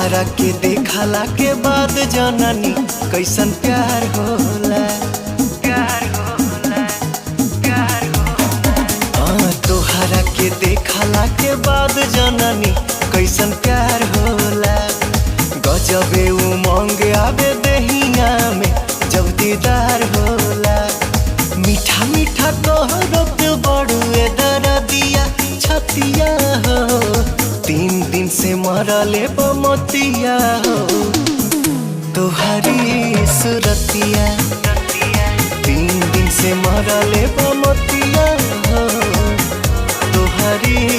तोहरा के देखला के बाद जननी कैसन प्यार होला। तोहरा के देखला के बाद जननी कैसन प्यार होला। गजबे उमंग आवे दहिया में जब दीदार होला। मीठा मीठा कहरत बड़ुए दरदिया छतिया हो। 3 दिन से मरले बमतिया हो तोहरी सुरतिया। 3 दिन से मरले बमतिया हो तोहरी